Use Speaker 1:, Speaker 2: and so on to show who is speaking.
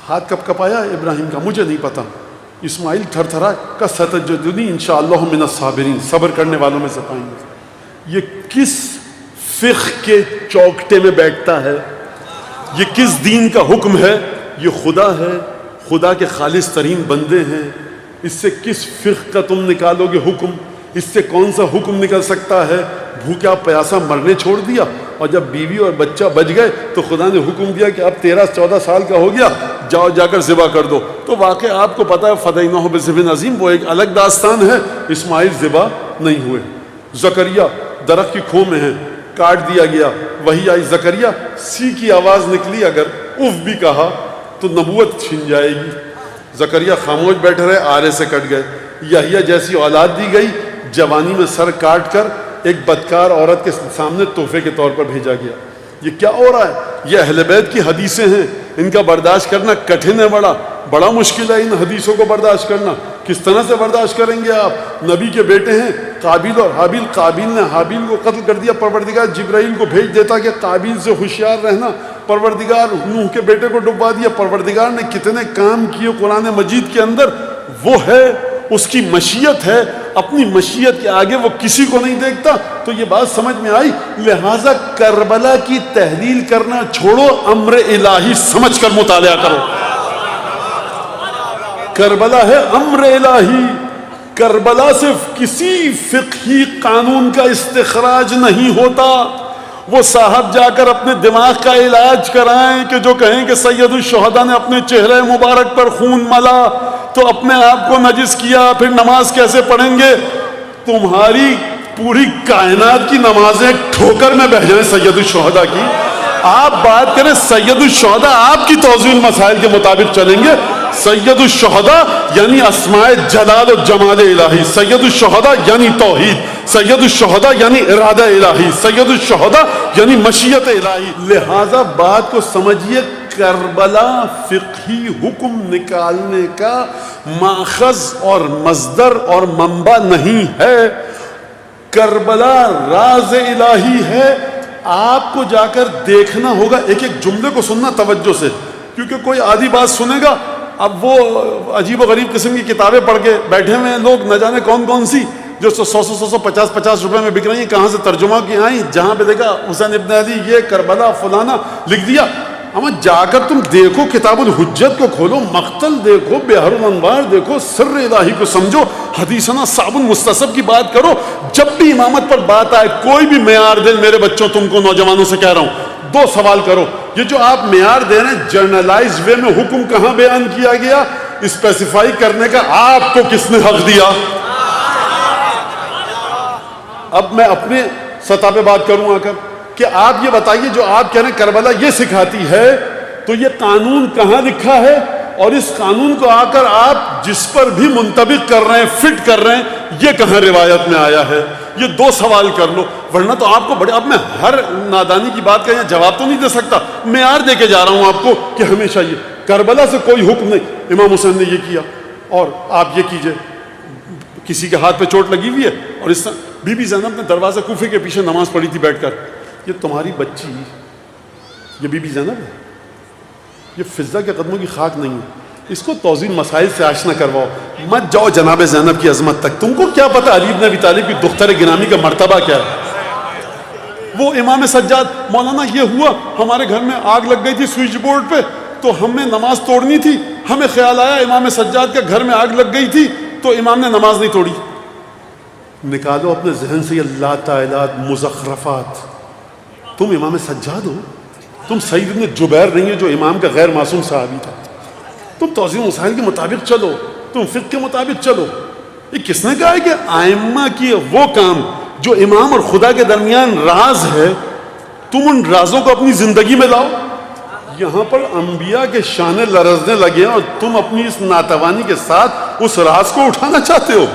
Speaker 1: ہاتھ کب کپایا ابراہیم کا مجھے نہیں پتا. اسماعیل تھر تھرا کا ستجدنی انشاءاللہ من الصابرین، صبر کرنے والوں میں سے پائیں گے. یہ کس فقہ کے چوکٹے میں بیٹھتا ہے؟ یہ کس دین کا حکم ہے؟ یہ خدا ہے، خدا کے خالص ترین بندے ہیں. اس سے کس فقہ کا تم نکالو گے حکم؟ اس سے کون سا حکم نکل سکتا ہے؟ بھوکا پیاسا مرنے چھوڑ دیا، اور جب بیوی اور بچہ بچ گئے تو خدا نے حکم دیا کہ اب 13-14 سال کا ہو گیا، جاؤ جا کر ذبح کر دو. تو واقع آپ کو پتا ہے فدیناہ بذبح عظیم، وہ ایک الگ داستان ہے. اسماعیل ذبح نہیں ہوئے. زکریا درخت کی کھو میں ہیں، کاٹ دیا گیا. وہی آئی زکریا، سی کی آواز نکلی، اگر اف بھی کہا تو نبوت چھن جائے گی. زکریا خاموش بیٹھے رہے، آرے سے کٹ گئے. یحییٰ جیسی اولاد دی گئی، جوانی میں سر کاٹ کر ایک بدکار عورت کے سامنے تحفے کے طور پر بھیجا گیا. یہ کیا ہو رہا ہے؟ یہ اہل بیت کی حدیثیں ہیں، ان کا برداشت کرنا کٹھن ہے، بڑا مشکل ہے ان حدیثوں کو برداشت کرنا. کس طرح سے برداشت کریں گے آپ؟ نبی کے بیٹے ہیں قابیل اور حابیل. قابیل نے حابیل کو قتل کر دیا، پروردگار جبرائیل کو بھیج دیتا کہ قابیل سے ہوشیار رہنا. پروردگار نوح کے بیٹے کو ڈبا دیا. پروردگار نے کتنے کام کیے قرآن مجید کے اندر. وہ ہے، اس کی مشیت ہے، اپنی مشیت کے آگے وہ کسی کو نہیں دیکھتا. تو یہ بات سمجھ میں آئی. لہٰذا کربلا کی تحلیل کرنا چھوڑو، امر الہی سمجھ کر مطالعہ کرو. کربلا ہے امر الہی. کربلا سے کسی فقہی قانون کا استخراج نہیں ہوتا. وہ صاحب جا کر اپنے دماغ کا علاج کرائیں کہ جو کہیں کہ سید الشہداء نے اپنے چہرے مبارک پر خون ملا تو اپنے آپ کو نجس کیا، پھر نماز کیسے پڑھیں گے؟ تمہاری پوری کائنات کی نمازیں ٹھوکر میں بہ جائیں سید الشہداء کی. آپ بات کریں سید الشہداء، آپ کی توضیح المسائل کے مطابق چلیں گے. سید الشہداء یعنی اسماء جلال و جمال الہی، سید الشہداء یعنی توحید، سید الشہداء یعنی ارادہ الہی، سید الشہداء یعنی مشیت الہی. لہذا بات کو سمجھیے، کربلا فقہی حکم نکالنے کا ماخذ اور مصدر اور منبع نہیں ہے. کربلا راز الہی ہے. آپ کو جا کر دیکھنا ہوگا، ایک ایک جملے کو سننا توجہ سے، کیونکہ کوئی آدھی بات سنے گا. اب وہ عجیب و غریب قسم کی کتابیں پڑھ کے بیٹھے ہوئے ہیں لوگ، نہ جانے کون کون سی، جو 100 50 روپے میں بک رہی ہیں، کہاں سے ترجمہ کی آئیں، جہاں پہ دیکھا حسین ابن علی یہ کربلا فلانا لکھ دیا. اما جا کر تم دیکھو، کتاب الحجت کو کھولو، مقتل دیکھو، بحر الانوار دیکھو، سر الہی کو سمجھو، حدیثنا صعب المستصب کی بات کرو. جب بھی امامت پر بات آئے، کوئی بھی معیار دے، میرے بچوں تم کو نوجوانوں سے کہہ رہا ہوں، 2 سوال کرو. یہ جو آپ معیار دے رہے ہیں جرنلائز وے میں، حکم کہاں بیان کیا گیا؟ اسپیسیفائی کرنے کا آپ کو کس نے حق دیا؟ اب میں اپنے سطح پہ بات کروں آ کر کہ آپ یہ بتائیے، جو آپ کہہ رہے ہیں کربلا یہ سکھاتی ہے، تو یہ قانون کہاں لکھا ہے؟ اور اس قانون کو آ کر آپ جس پر بھی منطبق کر رہے ہیں، فٹ کر رہے ہیں، یہ کہاں روایت میں آیا ہے؟ یہ 2 سوال کر لو، ورنہ تو آپ کو بڑے. اب میں ہر نادانی کی بات کا یہاں جواب تو نہیں دے سکتا، معیار دے کے جا رہا ہوں آپ کو کہ ہمیشہ یہ کربلا سے کوئی حکم نہیں. امام حسین نے یہ کیا اور آپ یہ کیجئے. کسی کے ہاتھ پہ چوٹ لگی ہوئی ہے، اور اس طرح بی بی زینب نے دروازہ کوفے کے پیچھے نماز پڑھی تھی بیٹھ کر. یہ تمہاری بچی، یہ بی بی زینب ہے، یہ فضہ کے قدموں کی خاک نہیں ہے. اس کو توضیح مسائل سے آشنا کرواؤ. مت جاؤ جناب زینب کی عظمت تک. تم کو کیا پتا علی بن ابی طالب کی دختر گرامی کا مرتبہ کیا ہے؟ وہ امام سجاد، مولانا یہ ہوا ہمارے گھر میں آگ لگ گئی تھی سوئچ بورڈ پہ، تو ہمیں نماز توڑنی تھی. ہمیں خیال آیا امام سجاد کے گھر میں آگ لگ گئی تھی تو امام نے نماز نہیں توڑی. نکالو اپنے ذہن سے یہ لاتعلات مزخرفات. تم امام سجاد ہو، تم سعید بن جبیر نہیں ہو جو امام کا غیر معصوم صحابی تھا. تم توضیح مسائل کے مطابق چلو، تم فقہ کے مطابق چلو. یہ کس نے کہا ہے کہ ائمہ کی وہ کام جو امام اور خدا کے درمیان راز ہے، تم ان رازوں کو اپنی زندگی میں لاؤ؟ یہاں پر انبیاء کے شانے لرزنے لگے ہیں اور تم اپنی اس ناتوانی کے ساتھ اس راز کو اٹھانا چاہتے ہو.